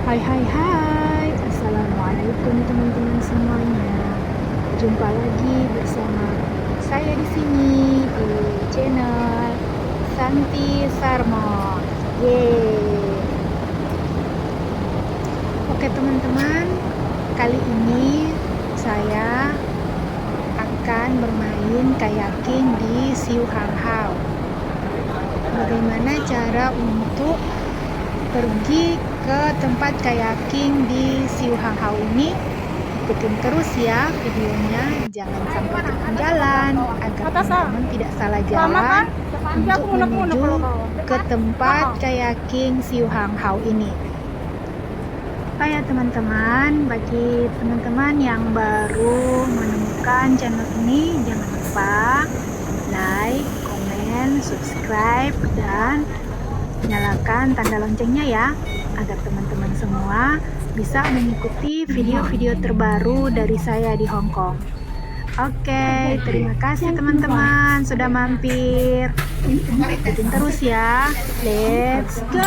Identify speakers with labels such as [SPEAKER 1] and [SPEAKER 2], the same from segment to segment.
[SPEAKER 1] Hai hai hai, Assalamualaikum teman-teman semuanya. Jumpa lagi bersama saya di sini di channel Santi Sarmo. Yeay. Oke teman-teman, kali ini saya akan bermain kayaking di Siu Hang Hau. Bagaimana cara untuk pergi ke tempat kayaking di Siu Hang Hau ini? Ikutin terus ya videonya, jangan sampai ketinggalan agar teman-teman tidak salah jalan untuk menuju ke tempat kayaking Siu Hang Hau ini. Oh ya teman-teman, bagi teman-teman yang baru menemukan channel ini, jangan lupa like, komen, subscribe, dan nyalakan tanda loncengnya ya, agar teman-teman semua bisa mengikuti video-video terbaru dari saya di Hong Kong. Oke, terima kasih teman-teman sudah mampir. Ikutin terus ya. Let's go.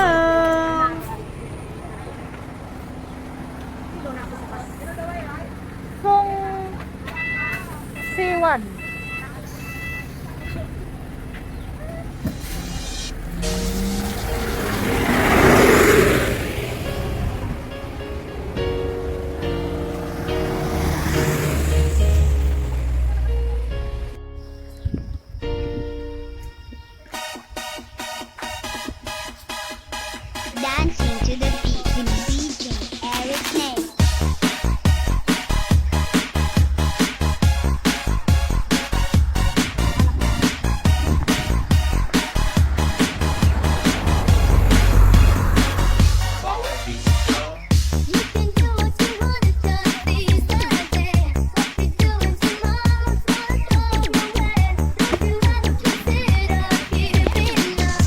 [SPEAKER 2] Siwan.
[SPEAKER 3] Dancing to the beat with DJ Eric Nate. You can do what you wanna do these days. What you doing tomorrow's gonna go away. Don't you ever consider giving up.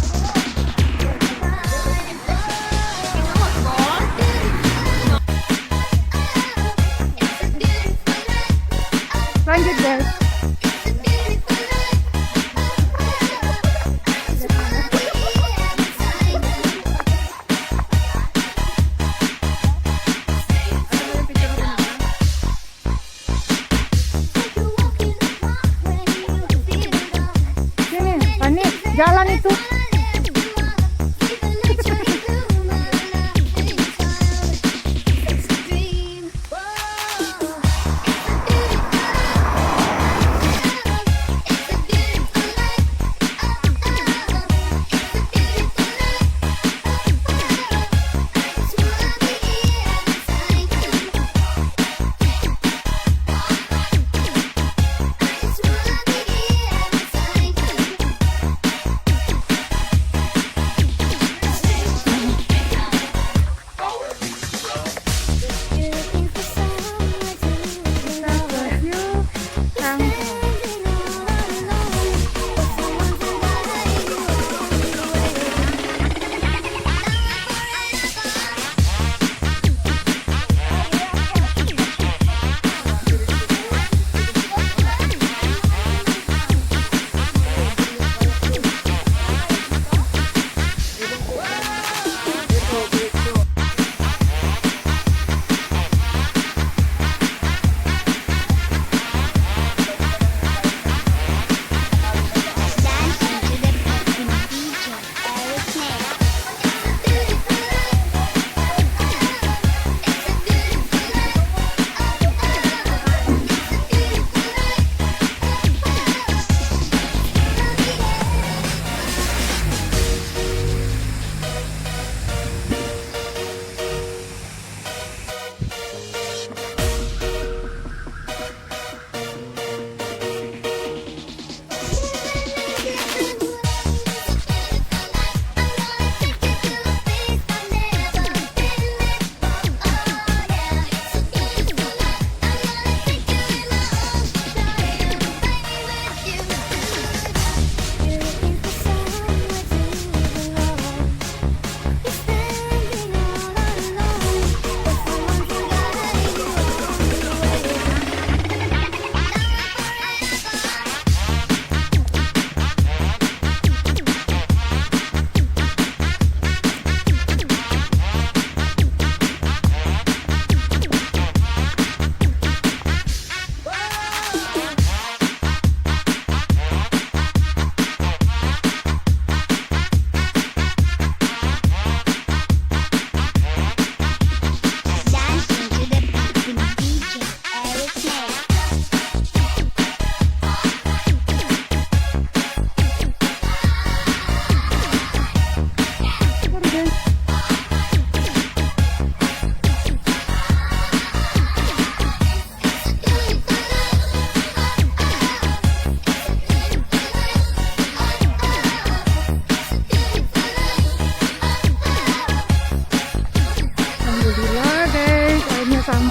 [SPEAKER 1] Lanjut guys.
[SPEAKER 2] Sini, Fani, jalan itu.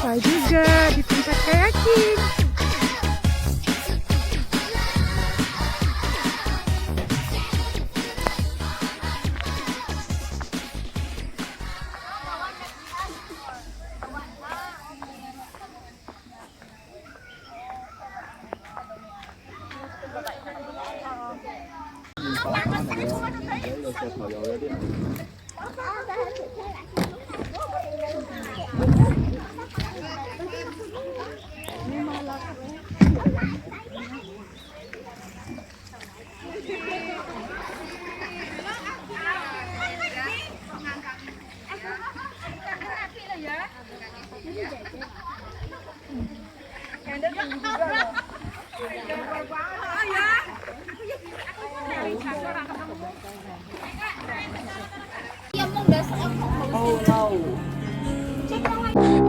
[SPEAKER 1] Sampai juga di tempat kayaking.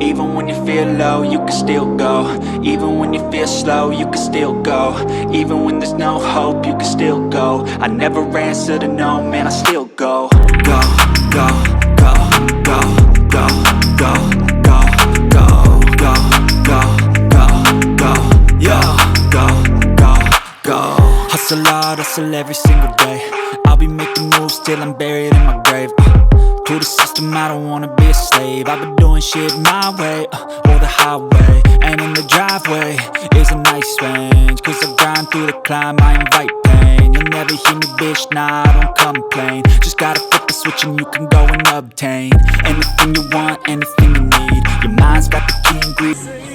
[SPEAKER 2] Even when you feel low, you can still go. Even when you feel slow, you can still go. Even when there's no hope, you can still go. I never answer to no, man, I still go. Go, go, go, go, go, go, go, go, go, go, go, go, yo, go, go, go. Hustle hard, hustle every single day. I'll be making moves till I'm buried in my grave. To the system, I don't wanna be a slave. I've been doing shit my way, or the highway. And in the driveway is a nice range. Cause I grind through the climb, I invite pain. You'll never hear me, bitch, nah, I don't complain. Just gotta flip the switch and you can go and obtain anything you want, anything you need. Your mind's got the key ingredient.